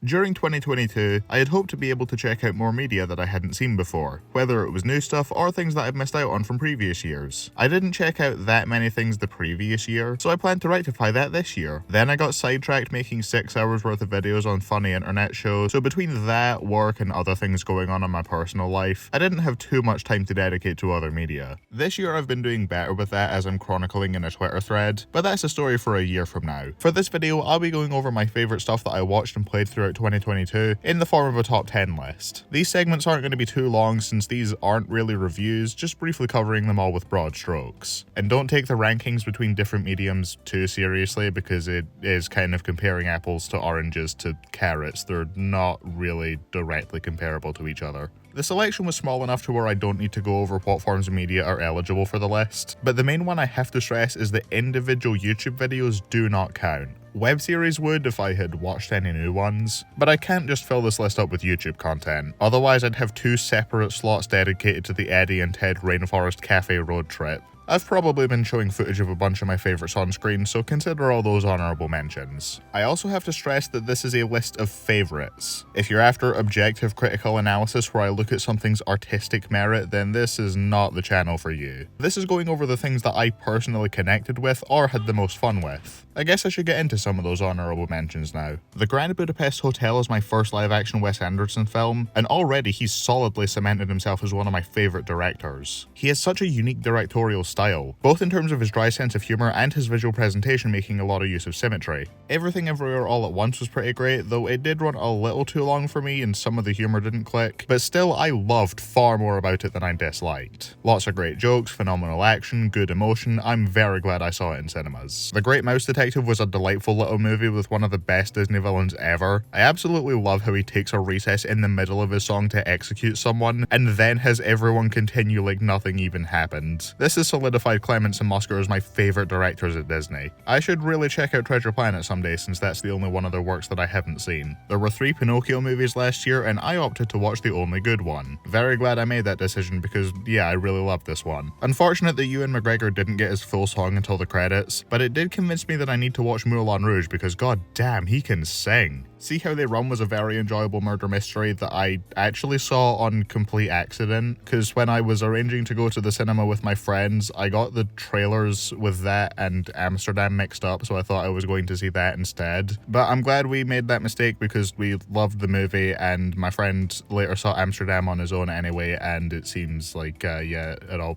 During 2022, I had hoped to be able to check out more media that I hadn't seen before, whether it was new stuff or things that I'd missed out on from previous years. I didn't check out that many things the previous year, so I planned to rectify that this year. Then I got sidetracked making 6 hours worth of videos on funny internet shows, so between that, work, and other things going on in my personal life, I didn't have too much time to dedicate to other media. This year I've been doing better with that as I'm chronicling in a Twitter thread, but that's a story for a year from now. For this video, I'll be going over my favourite stuff that I watched and played throughout 2022 in the form of a top 10 list. These segments aren't going to be too long since these aren't really reviews, just briefly covering them all with broad strokes. And don't take the rankings between different mediums too seriously because it is kind of comparing apples to oranges to carrots. They're not really directly comparable to each other. The selection was small enough to where I don't need to go over what forms of media are eligible for the list, but the main one I have to stress is that individual YouTube videos do not count. Web series would if I had watched any new ones, but I can't just fill this list up with YouTube content, otherwise I'd have 2 separate slots dedicated to the Eddie and Ted Rainforest Cafe road trip. I've probably been showing footage of a bunch of my favourites on screen, so consider all those honourable mentions. I also have to stress that this is a list of favourites. If you're after objective critical analysis where I look at something's artistic merit, then this is not the channel for you. This is going over the things that I personally connected with or had the most fun with. I guess I should get into some of those honourable mentions now. The Grand Budapest Hotel is my first live-action Wes Anderson film, and already he's solidly cemented himself as one of my favourite directors. He has such a unique directorial style, both in terms of his dry sense of humour and his visual presentation making a lot of use of symmetry. Everything Everywhere All at Once was pretty great, though it did run a little too long for me and some of the humour didn't click, but still I loved far more about it than I disliked. Lots of great jokes, phenomenal action, good emotion. I'm very glad I saw it in cinemas. The Great Mouse Detective was a delightful little movie with one of the best Disney villains ever. I absolutely love how he takes a recess in the middle of his song to execute someone, and then has everyone continue like nothing even happened. This has solidified Clements and Musker as my favourite directors at Disney. I should really check out Treasure Planet someday since that's the only one of their works that I haven't seen. There were 3 Pinocchio movies last year and I opted to watch the only good one. Very glad I made that decision because yeah, I really loved this one. Unfortunate that Ewan McGregor didn't get his full song until the credits, but it did convince me that I need to watch Moulin Rouge because god damn, he can sing. See How They Run was a very enjoyable murder mystery that I actually saw on complete accident, because when I was arranging to go to the cinema with my friends, I got the trailers with that and Amsterdam mixed up, so I thought I was going to see that instead. But I'm glad we made that mistake because we loved the movie, and my friend later saw Amsterdam on his own anyway, and it seems like, yeah, it all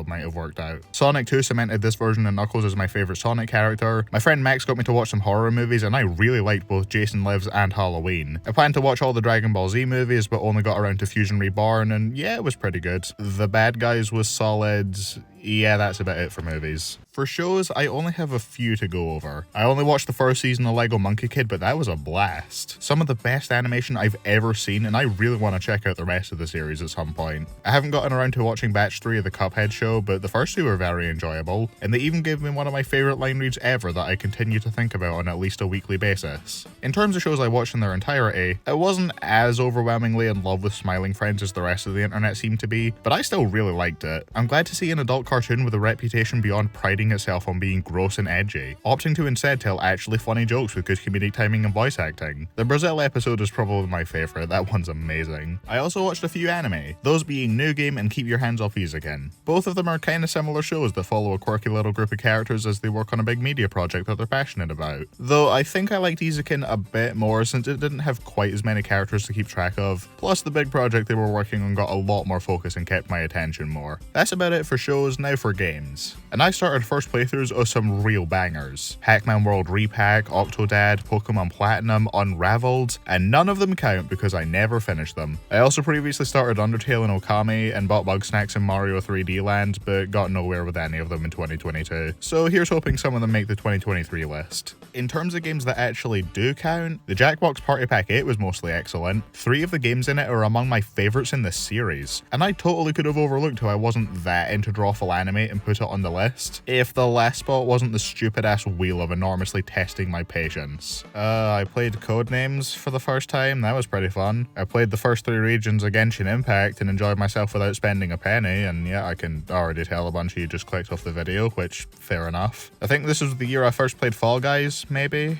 might have worked out. Sonic 2 cemented this version of Knuckles as my favourite Sonic character. My friend Max got me to watch some horror movies and I really liked both Jason Lives and Halloween. I planned to watch all the Dragon Ball Z movies but only got around to Fusion Reborn and yeah, it was pretty good. The Bad Guys was solid. Yeah, that's about it for movies. For shows, I only have a few to go over. I only watched the first season of Lego Monkey Kid, but that was a blast. Some of the best animation I've ever seen, and I really want to check out the rest of the series at some point. I haven't gotten around to watching batch 3 of the Cuphead show, but the first 2 were very enjoyable, and they even gave me one of my favourite line reads ever that I continue to think about on at least a weekly basis. In terms of shows I watched in their entirety, I wasn't as overwhelmingly in love with Smiling Friends as the rest of the internet seemed to be, but I still really liked it. I'm glad to see an adult cartoon with a reputation beyond priding itself on being gross and edgy, opting to instead tell actually funny jokes with good comedic timing and voice acting. The Brazil episode is probably my favourite, that one's amazing. I also watched a few anime, those being New Game and Keep Your Hands Off Eizouken. Both of them are kinda similar shows that follow a quirky little group of characters as they work on a big media project that they're passionate about. Though I think I liked Eizouken a bit more since it didn't have quite as many characters to keep track of, plus the big project they were working on got a lot more focus and kept my attention more. That's about it for shows, now for games. And I started first playthroughs of some real bangers. Pac-Man World Repack, Octodad, Pokemon Platinum, Unraveled, and none of them count because I never finished them. I also previously started Undertale and Okami and bought Bugsnax in Mario 3D Land, but got nowhere with any of them in 2022. So here's hoping some of them make the 2023 list. In terms of games that actually do count, the Jackbox Party Pack 8 was mostly excellent. 3 of the games in it are among my favourites in this series, and I totally could have overlooked how I wasn't that into Drawful Anime and put it on the list, if the last spot wasn't the stupid ass wheel of enormously testing my patience. I played Codenames for the first time, that was pretty fun. I played the first 3 regions of Genshin Impact and enjoyed myself without spending a penny, and yeah, I can already tell a bunch of you just clicked off the video, which, fair enough. I think this was the year I first played Fall Guys, maybe?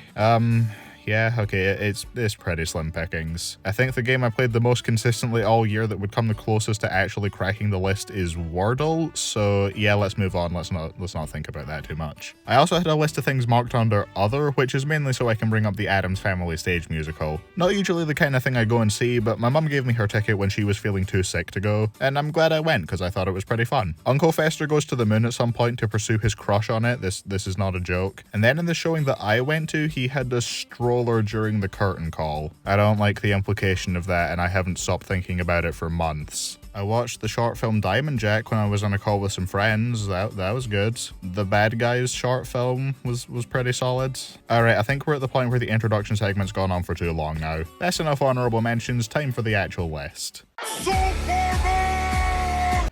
Yeah, okay, it's pretty slim pickings. I think the game I played the most consistently all year that would come the closest to actually cracking the list is Wordle, so yeah, let's move on. Let's not think about that too much. I also had a list of things marked under Other, which is mainly so I can bring up the Addams Family stage musical. Not usually the kind of thing I go and see, but my mum gave me her ticket when she was feeling too sick to go, and I'm glad I went because I thought it was pretty fun. Uncle Fester goes to the moon at some point to pursue his crush on it. This is not a joke. And then in the showing that I went to, he had a stroller during the curtain call. I don't like the implication of that, and I haven't stopped thinking about it for months. I watched the short film Diamond Jack when I was on a call with some friends. That was good. The Bad Guys short film was pretty solid. Alright, I think we're at the point where the introduction segment's gone on for too long now. That's enough honourable mentions, time for the actual list.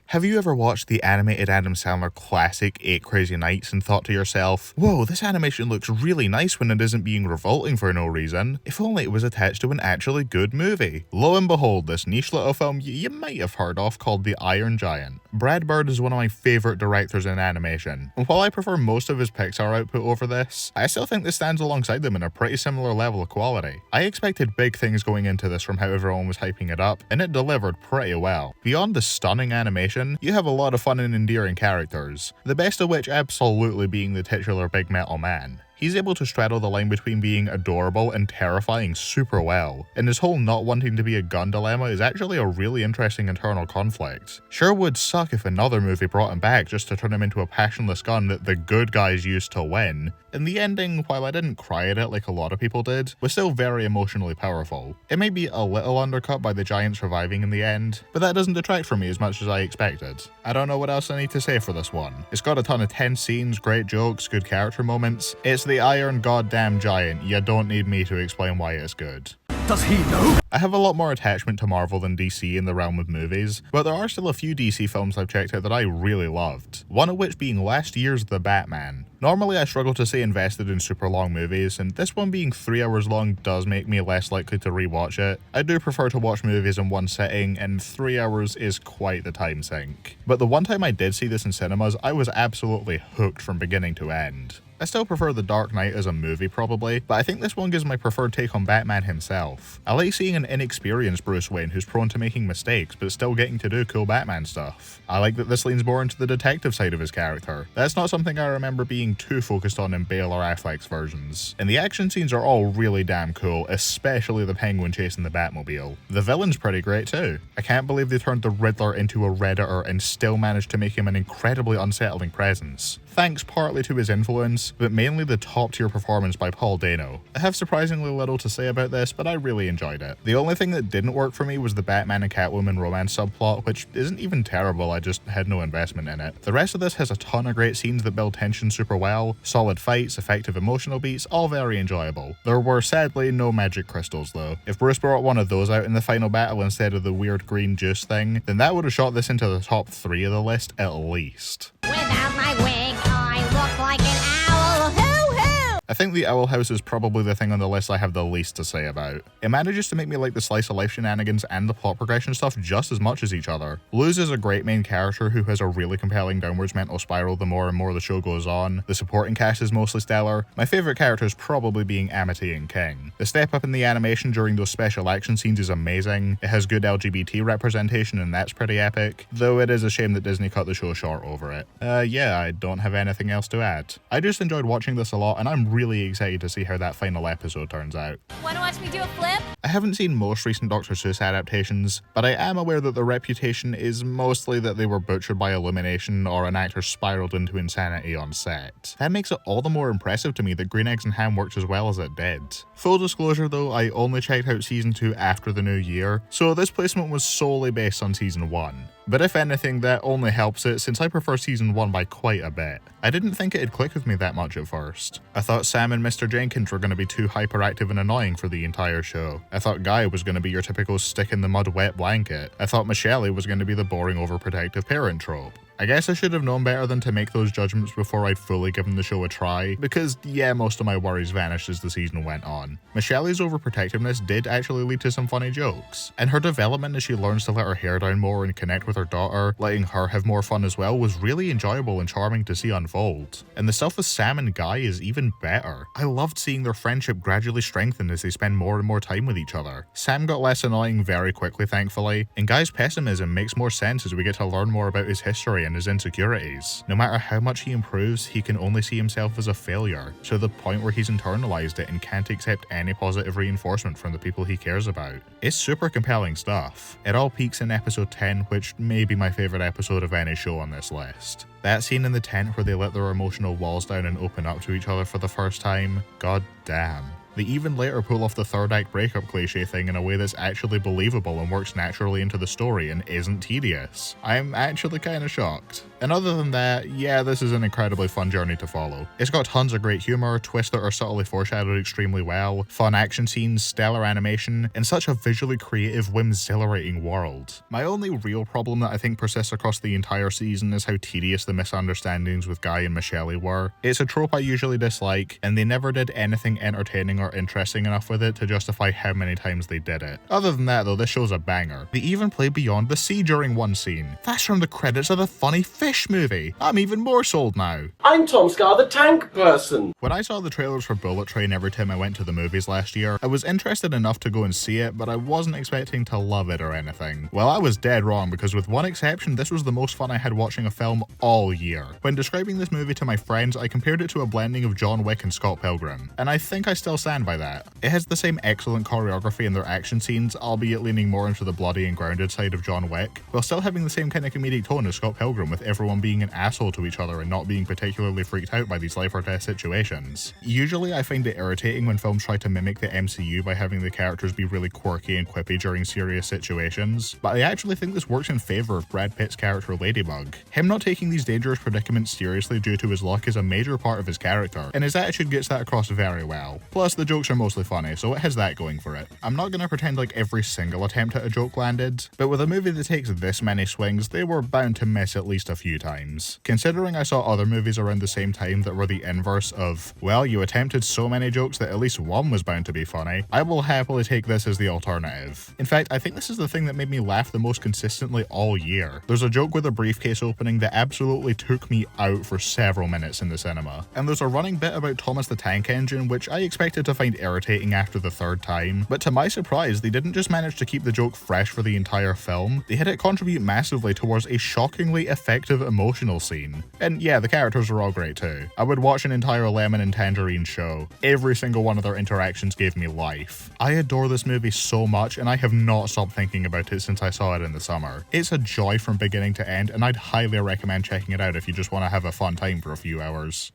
Have you ever watched the animated Adam Sandler classic 8 Crazy Nights and thought to yourself, whoa, this animation looks really nice when it isn't being revolting for no reason? If only it was attached to an actually good movie. Lo and behold, this niche little film you might have heard of called The Iron Giant. Brad Bird is one of my favourite directors in animation, and while I prefer most of his Pixar output over this, I still think this stands alongside them in a pretty similar level of quality. I expected big things going into this from how everyone was hyping it up, and it delivered pretty well. Beyond the stunning animation, you have a lot of fun and endearing characters, the best of which absolutely being the titular big metal man. He's able to straddle the line between being adorable and terrifying super well, and his whole not wanting to be a gun dilemma is actually a really interesting internal conflict. Sure would suck if another movie brought him back just to turn him into a passionless gun that the good guys used to win. And the ending, while I didn't cry at it like a lot of people did, was still very emotionally powerful. It may be a little undercut by the giant surviving in the end, but that doesn't detract from me as much as I expected. I don't know what else I need to say for this one. It's got a ton of tense scenes, great jokes, good character moments. It's the Iron Goddamn Giant, you don't need me to explain why it's good. Does he know? I have a lot more attachment to Marvel than DC in the realm of movies, but there are still a few DC films I've checked out that I really loved, one of which being last year's The Batman. Normally I struggle to stay invested in super long movies, and this one being 3 hours long does make me less likely to rewatch it. I do prefer to watch movies in one sitting, and 3 hours is quite the time sink. But the one time I did see this in cinemas, I was absolutely hooked from beginning to end. I still prefer The Dark Knight as a movie probably, but I think this one gives my preferred take on Batman himself. I like seeing an inexperienced Bruce Wayne who's prone to making mistakes but still getting to do cool Batman stuff. I like that this leans more into the detective side of his character. That's not something I remember being too focused on in Bale or Affleck's versions. And the action scenes are all really damn cool, especially the Penguin chasing the Batmobile. The villain's pretty great too. I can't believe they turned the Riddler into a Redditor and still managed to make him an incredibly unsettling presence. Thanks partly to his influence, but mainly the top-tier performance by Paul Dano. I have surprisingly little to say about this, but I really enjoyed it. The only thing that didn't work for me was the Batman and Catwoman romance subplot, which isn't even terrible, I just had no investment in it. The rest of this has a ton of great scenes that build tension super well, solid fights, effective emotional beats, all very enjoyable. There were sadly no magic crystals though. If Bruce brought one of those out in the final battle instead of the weird green juice thing, then that would have shot this into the top 3 of the list at least. Without my wig, I look like an owl. Hoo-hoo! I think the Owl House is probably the thing on the list I have the least to say about. It manages to make me like the slice of life shenanigans and the plot progression stuff just as much as each other. Luz is a great main character who has a really compelling downwards mental spiral the more and more the show goes on. The supporting cast is mostly stellar. My favourite characters probably being Amity and King. The step up in the animation during those special action scenes is amazing. It has good LGBT representation and that's pretty epic, though it is a shame that Disney cut the show short over it. Yeah, I don't have anything else to add. I just enjoyed watching this a lot and I'm really excited to see how that final episode turns out. Wanna watch me do a flip? I haven't seen most recent Dr. Seuss adaptations, but I am aware that the reputation is mostly that they were butchered by Illumination or an actor spiraled into insanity on set. That makes it all the more impressive to me that Green Eggs and Ham worked as well as it did. Full disclosure though, I only checked out season 2 after the new year, so this placement was solely based on season 1. But if anything, that only helps it since I prefer season 1 by quite a bit. I didn't think it'd click with me that much at first. I thought Sam and Mr. Jenkins were going to be too hyperactive and annoying for the entire show. I thought Guy was going to be your typical stick in the mud wet blanket. I thought Michelle was going to be the boring overprotective parent trope. I guess I should have known better than to make those judgments before I'd fully given the show a try, because yeah, most of my worries vanished as the season went on. Michelle's overprotectiveness did actually lead to some funny jokes, and her development as she learns to let her hair down more and connect with her daughter, letting her have more fun as well, was really enjoyable and charming to see unfold. And the stuff with Sam and Guy is even better. I loved seeing their friendship gradually strengthen as they spend more and more time with each other. Sam got less annoying very quickly, thankfully, and Guy's pessimism makes more sense as we get to learn more about his history and his insecurities. No matter how much he improves, he can only see himself as a failure, to the point where he's internalized it and can't accept any positive reinforcement from the people he cares about. It's super compelling stuff. It all peaks in episode 10, which may be my favourite episode of any show on this list. That scene in the tent where they let their emotional walls down and open up to each other for the first time, god damn. They even later pull off the third act breakup cliche thing in a way that's actually believable and works naturally into the story and isn't tedious. I'm actually kinda shocked. And other than that, yeah, this is an incredibly fun journey to follow. It's got tons of great humour, twists that are subtly foreshadowed extremely well, fun action scenes, stellar animation, and such a visually creative, whimsicerating world. My only real problem that I think persists across the entire season is how tedious the misunderstandings with Guy and Michelle were. It's a trope I usually dislike, and they never did anything entertaining or interesting enough with it to justify how many times they did it. Other than that though, this show's a banger. They even play Beyond the Sea during one scene. That's from the credits of the Funny Fish movie. I'm even more sold now. I'm Tom Scar, the tank person. When I saw the trailers for Bullet Train every time I went to the movies last year, I was interested enough to go and see it, but I wasn't expecting to love it or anything. Well, I was dead wrong, because with one exception, this was the most fun I had watching a film all year. When describing this movie to my friends, I compared it to a blending of John Wick and Scott Pilgrim, and I think I still stand by that. It has the same excellent choreography in their action scenes, albeit leaning more into the bloody and grounded side of John Wick, while still having the same kind of comedic tone as Scott Pilgrim, with everyone being an asshole to each other and not being particularly freaked out by these life or death situations. Usually I find it irritating when films try to mimic the MCU by having the characters be really quirky and quippy during serious situations, but I actually think this works in favour of Brad Pitt's character Ladybug. Him not taking these dangerous predicaments seriously due to his luck is a major part of his character, and his attitude gets that across very well. Plus the jokes are mostly funny, so it has that going for it. I'm not gonna pretend like every single attempt at a joke landed, but with a movie that takes this many swings, they were bound to miss at least a few times. Considering I saw other movies around the same time that were the inverse of, well, you attempted so many jokes that at least one was bound to be funny, I will happily take this as the alternative. In fact, I think this is the thing that made me laugh the most consistently all year. There's a joke with a briefcase opening that absolutely took me out for several minutes in the cinema. And there's a running bit about Thomas the Tank Engine, which I expected to find irritating after the third time, but to my surprise, they didn't just manage to keep the joke fresh for the entire film, they had it contribute massively towards a shockingly effective emotional scene. And yeah, the characters are all great too. I would watch an entire Lemon and Tangerine show. Every single one of their interactions gave me life. I adore this movie so much, and I have not stopped thinking about it since I saw it in the summer. It's a joy from beginning to end, and I'd highly recommend checking it out if you just want to have a fun time for a few hours.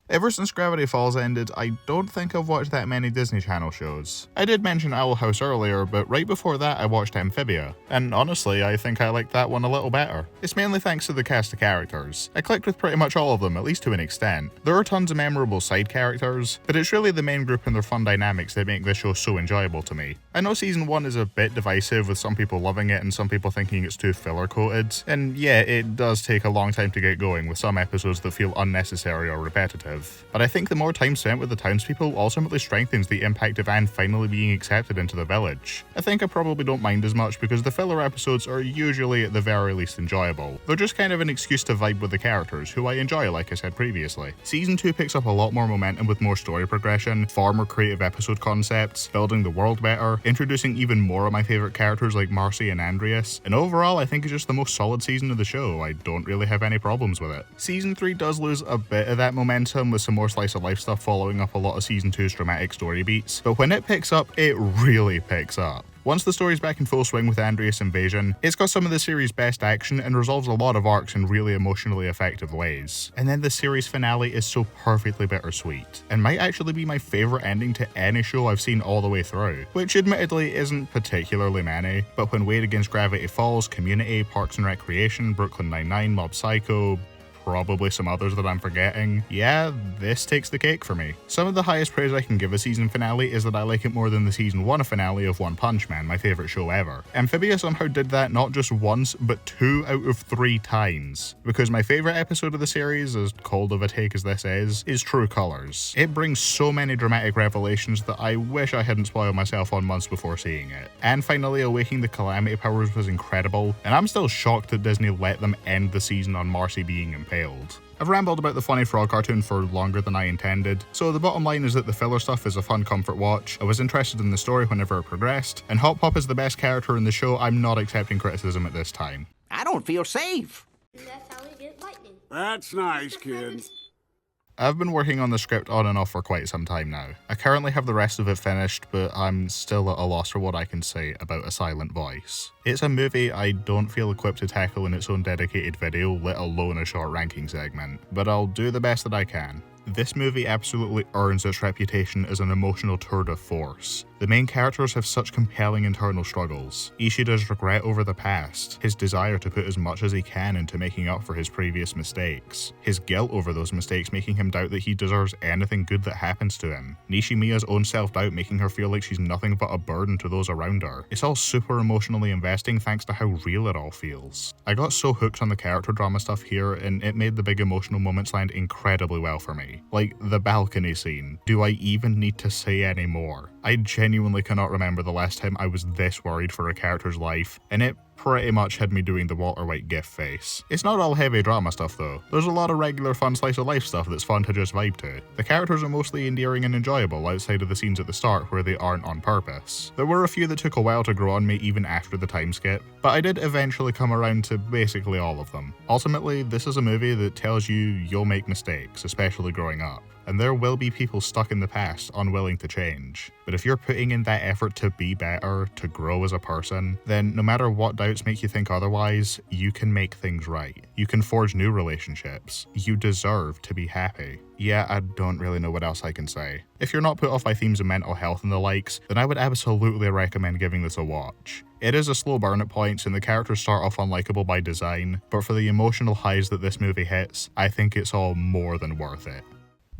Ever since Gravity Falls ended, I don't think I've watched that many Disney Channel shows. I did mention Owl House earlier, but right before that I watched Amphibia, and honestly I think I liked that one a little better. It's mainly thanks to the cast of characters. I clicked with pretty much all of them, at least to an extent. There are tons of memorable side characters, but it's really the main group and their fun dynamics that make this show so enjoyable to me. I know season 1 is a bit divisive, with some people loving it and some people thinking it's too filler-coated, and yeah, it does take a long time to get going, with some episodes that feel unnecessary or repetitive. But I think the more time spent with the townspeople ultimately strengthens the impact of Anne finally being accepted into the village. I think I probably don't mind as much because the filler episodes are usually at the very least enjoyable. They're just kind of an excuse to vibe with the characters, who I enjoy like I said previously. Season 2 picks up a lot more momentum with more story progression, far more creative episode concepts, building the world better, introducing even more of my favourite characters like Marcy and Andreas, and overall I think it's just the most solid season of the show. I don't really have any problems with it. Season 3 does lose a bit of that momentum with some more slice of life stuff following up a lot of season 2's dramatic story beats, but when it picks up, it really picks up. Once the story's back in full swing with Andreas Invasion, it's got some of the series' best action and resolves a lot of arcs in really emotionally effective ways. And then the series finale is so perfectly bittersweet, and might actually be my favourite ending to any show I've seen all the way through, which admittedly isn't particularly many, but when weighed against Gravity Falls, Community, Parks and Recreation, Brooklyn Nine-Nine, Mob Psycho, probably some others that I'm forgetting, yeah, this takes the cake for me. Some of the highest praise I can give a season finale is that I like it more than the season 1 finale of One Punch Man, my favourite show ever. Amphibia somehow did that not just once, but 2 out of 3 times. Because my favourite episode of the series, as cold of a take as this is True Colours. It brings so many dramatic revelations that I wish I hadn't spoiled myself on months before seeing it. And finally, Awakening the Calamity Powers was incredible, and I'm still shocked that Disney let them end the season on Marcy being impaled. I've rambled about the funny frog cartoon for longer than I intended, so the bottom line is that the filler stuff is a fun comfort watch, I was interested in the story whenever it progressed, and Hop Pop is the best character in the show. I'm not accepting criticism at this time. I don't feel safe. And that's how we get lightning. That's nice, kid. I've been working on the script on and off for quite some time now. I currently have the rest of it finished, but I'm still at a loss for what I can say about A Silent Voice. It's a movie I don't feel equipped to tackle in its own dedicated video, let alone a short ranking segment, but I'll do the best that I can. This movie absolutely earns its reputation as an emotional tour de force. The main characters have such compelling internal struggles. Ishida's regret over the past, his desire to put as much as he can into making up for his previous mistakes, his guilt over those mistakes making him doubt that he deserves anything good that happens to him, Nishimiya's own self-doubt making her feel like she's nothing but a burden to those around her. It's all super emotionally investing thanks to how real it all feels. I got so hooked on the character drama stuff here, and it made the big emotional moments land incredibly well for me. Like the balcony scene. Do I even need to say any more? I genuinely cannot remember the last time I was this worried for a character's life, and it pretty much had me doing the Walter White gif face. It's not all heavy drama stuff though. There's a lot of regular fun slice of life stuff that's fun to just vibe to. The characters are mostly endearing and enjoyable outside of the scenes at the start where they aren't on purpose. There were a few that took a while to grow on me even after the time skip, but I did eventually come around to basically all of them. Ultimately, this is a movie that tells you you'll make mistakes, especially growing up. And there will be people stuck in the past, unwilling to change. But if you're putting in that effort to be better, to grow as a person, then no matter what doubts make you think otherwise, you can make things right. You can forge new relationships. You deserve to be happy. Yeah, I don't really know what else I can say. If you're not put off by themes of mental health and the likes, then I would absolutely recommend giving this a watch. It is a slow burn at points and the characters start off unlikable by design, but for the emotional highs that this movie hits, I think it's all more than worth it.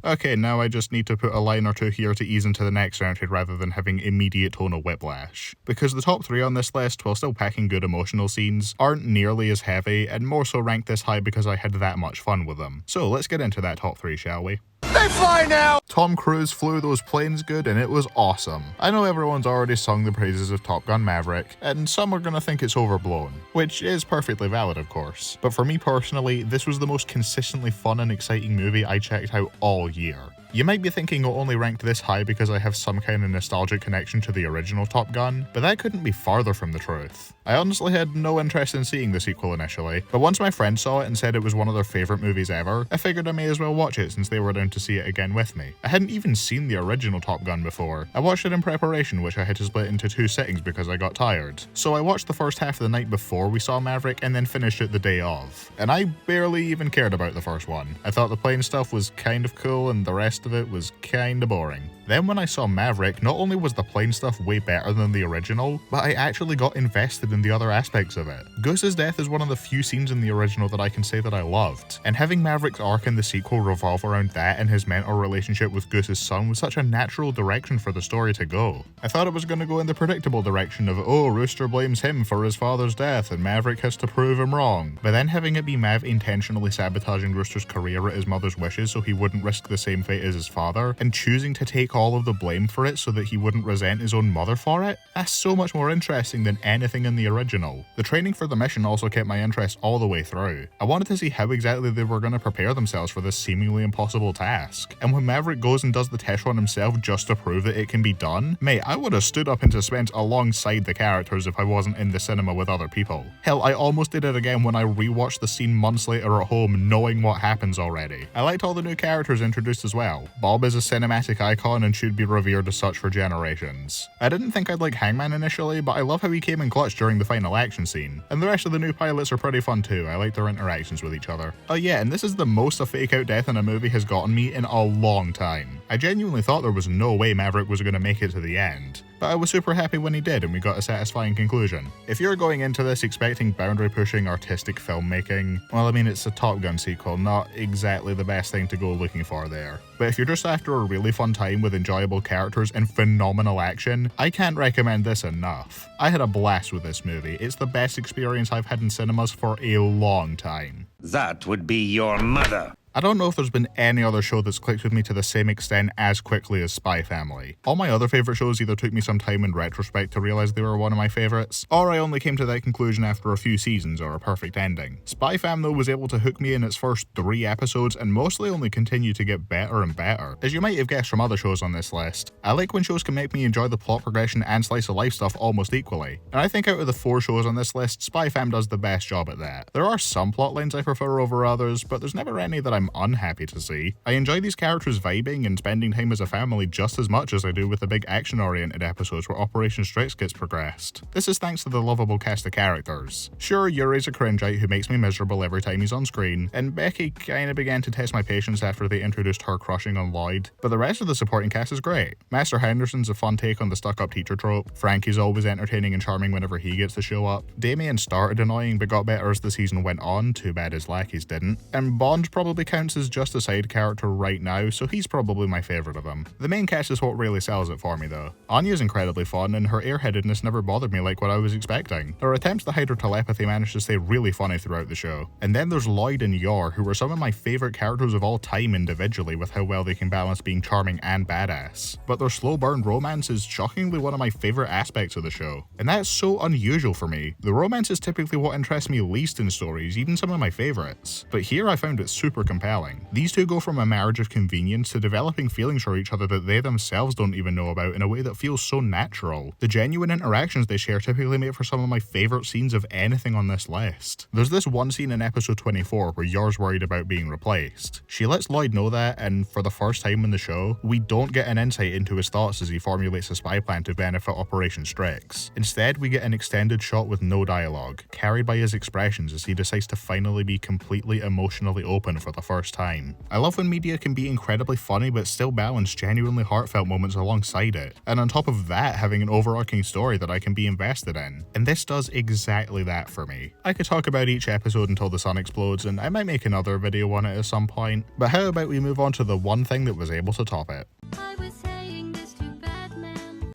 Okay, now I just need to put a line or two here to ease into the next roundhead rather than having immediate tonal whiplash. Because the top 3 on this list, while still packing good emotional scenes, aren't nearly as heavy, and more so ranked this high because I had that much fun with them. So let's get into that top 3, shall we? They fly now! Tom Cruise flew those planes good and it was awesome. I know everyone's already sung the praises of Top Gun Maverick, and some are gonna think it's overblown, which is perfectly valid of course. But for me personally, this was the most consistently fun and exciting movie I checked out all year. You might be thinking it only ranked this high because I have some kind of nostalgic connection to the original Top Gun, but that couldn't be farther from the truth. I honestly had no interest in seeing the sequel initially, but once my friend saw it and said it was one of their favourite movies ever, I figured I may as well watch it since they were down to see it again with me. I hadn't even seen the original Top Gun before. I watched it in preparation, which I had to split into 2 sittings because I got tired. So I watched the first half the night before we saw Maverick and then finished it the day of. And I barely even cared about the first one. I thought the plane stuff was kind of cool and the rest of it was kinda boring. Then when I saw Maverick, not only was the plane stuff way better than the original, but I actually got invested in the other aspects of it. Goose's death is one of the few scenes in the original that I can say that I loved, and having Maverick's arc in the sequel revolve around that and his mentor relationship with Goose's son was such a natural direction for the story to go. I thought it was going to go in the predictable direction of, oh, Rooster blames him for his father's death and Maverick has to prove him wrong, but then having it be Mav intentionally sabotaging Rooster's career at his mother's wishes so he wouldn't risk the same fate as his father, and choosing to take all of the blame for it so that he wouldn't resent his own mother for it, that's so much more interesting than anything in the original. The training for the mission also kept my interest all the way through. I wanted to see how exactly they were going to prepare themselves for this seemingly impossible task, and when Maverick goes and does the test run himself just to prove that it can be done, mate, I would have stood up in suspense alongside the characters if I wasn't in the cinema with other people. Hell, I almost did it again when I rewatched the scene months later at home knowing what happens already. I liked all the new characters introduced as well. Bob is a cinematic icon and should be revered as such for generations. I didn't think I'd like Hangman initially, but I love how he came in clutch during the final action scene. And the rest of the new pilots are pretty fun too, I like their interactions with each other. Oh yeah, and this is the most a fake out death in a movie has gotten me in a long time. I genuinely thought there was no way Maverick was going to make it to the end. but I was super happy when he did and we got a satisfying conclusion. If you're going into this expecting boundary-pushing artistic filmmaking, well, I mean, it's a Top Gun sequel, not exactly the best thing to go looking for there. But if you're just after a really fun time with enjoyable characters and phenomenal action, I can't recommend this enough. I had a blast with this movie. It's the best experience I've had in cinemas for a long time. That would be your mother. I don't know if there's been any other show that's clicked with me to the same extent as quickly as Spy Family. All my other favourite shows either took me some time in retrospect to realise they were one of my favourites, or I only came to that conclusion after a few seasons or a perfect ending. Spy Fam though was able to hook me in its first 3 episodes and mostly only continued to get better and better. As you might have guessed from other shows on this list, I like when shows can make me enjoy the plot progression and slice of life stuff almost equally, and I think out of the 4 shows on this list, Spy Fam does the best job at that. There are some plot lines I prefer over others, but there's never any that I'm unhappy to see. I enjoy these characters vibing and spending time as a family just as much as I do with the big action-oriented episodes where Operation Strix gets progressed. This is thanks to the lovable cast of characters. Sure, Yuri's a cringeite who makes me miserable every time he's on screen, and Becky kinda began to test my patience after they introduced her crushing on Lloyd, but the rest of the supporting cast is great. Master Henderson's a fun take on the stuck-up teacher trope, Frankie's always entertaining and charming whenever he gets to show up, Damien started annoying but got better as the season went on, too bad his lackeys didn't, and Bond probably counts as just a side character right now, so he's probably my favourite of them. The main cast is what really sells it for me though. Anya's incredibly fun and her airheadedness never bothered me like what I was expecting. Her attempts to hide her telepathy managed to stay really funny throughout the show. And then there's Lloyd and Yor, who are some of my favourite characters of all time individually with how well they can balance being charming and badass. But their slow burn romance is shockingly one of my favourite aspects of the show. And that's so unusual for me. The romance is typically what interests me least in stories, even some of my favourites. But here I found it super compelling. These two go from a marriage of convenience to developing feelings for each other that they themselves don't even know about in a way that feels so natural. The genuine interactions they share typically make for some of my favourite scenes of anything on this list. There's this one scene in episode 24 where Yor's worried about being replaced. She lets Lloyd know that, and for the first time in the show, we don't get an insight into his thoughts as he formulates a spy plan to benefit Operation Strix. Instead, we get an extended shot with no dialogue, carried by his expressions as he decides to finally be completely emotionally open for the first time. I love when media can be incredibly funny but still balance genuinely heartfelt moments alongside it, and on top of that having an overarching story that I can be invested in. And this does exactly that for me. I could talk about each episode until the sun explodes, and I might make another video on it at some point, but how about we move on to the one thing that was able to top it?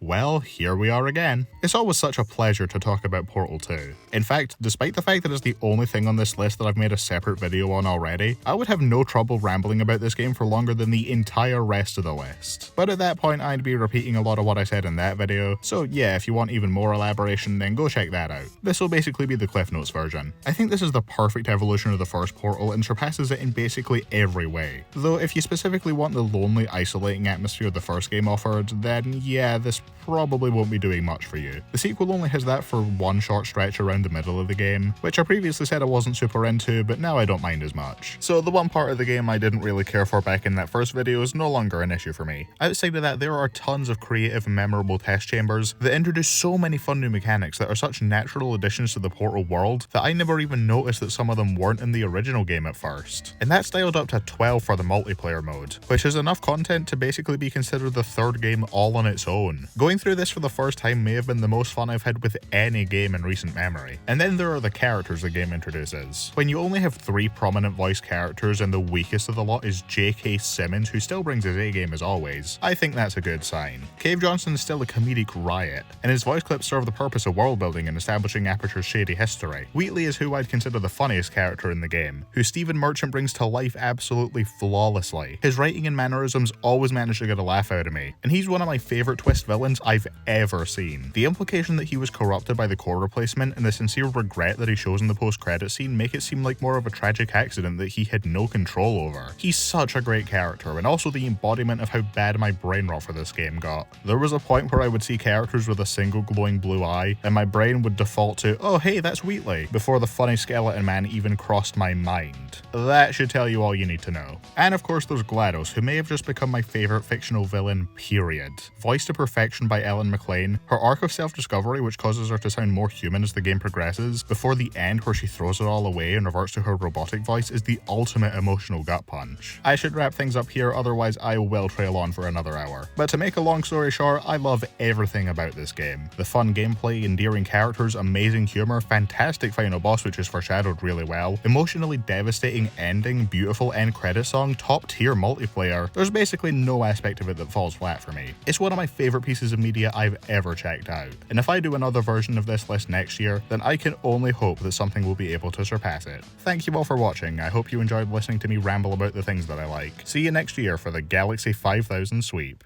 Well, here we are again. It's always such a pleasure to talk about Portal 2. In fact, despite the fact that it's the only thing on this list that I've made a separate video on already, I would have no trouble rambling about this game for longer than the entire rest of the list. But at that point, I'd be repeating a lot of what I said in that video, so yeah, if you want even more elaboration, then go check that out. This will basically be the Cliff Notes version. I think this is the perfect evolution of the first Portal and surpasses it in basically every way. Though if you specifically want the lonely, isolating atmosphere the first game offered, then yeah, this probably won't be doing much for you. The sequel only has that for one short stretch around the middle of the game, which I previously said I wasn't super into, but now I don't mind as much. So the one part of the game I didn't really care for back in that first video is no longer an issue for me. Outside of that, there are tons of creative and memorable test chambers that introduce so many fun new mechanics that are such natural additions to the Portal world that I never even noticed that some of them weren't in the original game at first. And that's dialed up to 12 for the multiplayer mode, which is enough content to basically be considered the third game all on its own. Going through this for the first time may have been the most fun I've had with any game in recent memory. And then there are the characters the game introduces. When you only have 3 prominent voice characters and the weakest of the lot is J.K. Simmons, who still brings his A-game as always, I think that's a good sign. Cave Johnson is still a comedic riot, and his voice clips serve the purpose of world building and establishing Aperture's shady history. Wheatley is who I'd consider the funniest character in the game, who Stephen Merchant brings to life absolutely flawlessly. His writing and mannerisms always manage to get a laugh out of me, and he's one of my favourite twist villains I've ever seen. The implication that he was corrupted by the core replacement and the sincere regret that he shows in the post-credit scene make it seem like more of a tragic accident that he had no control over. He's such a great character, and also the embodiment of how bad my brain rot for this game got. There was a point where I would see characters with a single glowing blue eye, and my brain would default to, oh hey, that's Wheatley, before the funny skeleton man even crossed my mind. That should tell you all you need to know. And of course there's GLaDOS, who may have just become my favourite fictional villain, period. Voiced to perfection by by Ellen McLean, her arc of self-discovery which causes her to sound more human as the game progresses, before the end where she throws it all away and reverts to her robotic voice is the ultimate emotional gut punch. I should wrap things up here, otherwise I will trail on for another hour. But to make a long story short, I love everything about this game. The fun gameplay, endearing characters, amazing humour, fantastic final boss which is foreshadowed really well, emotionally devastating ending, beautiful end credit song, top tier multiplayer. There's basically no aspect of it that falls flat for me. It's one of my favourite pieces of media I've ever checked out, and if I do another version of this list next year, then I can only hope that something will be able to surpass it. Thank you all for watching, I hope you enjoyed listening to me ramble about the things that I like. See you next year for the Galaxy 5000 sweep.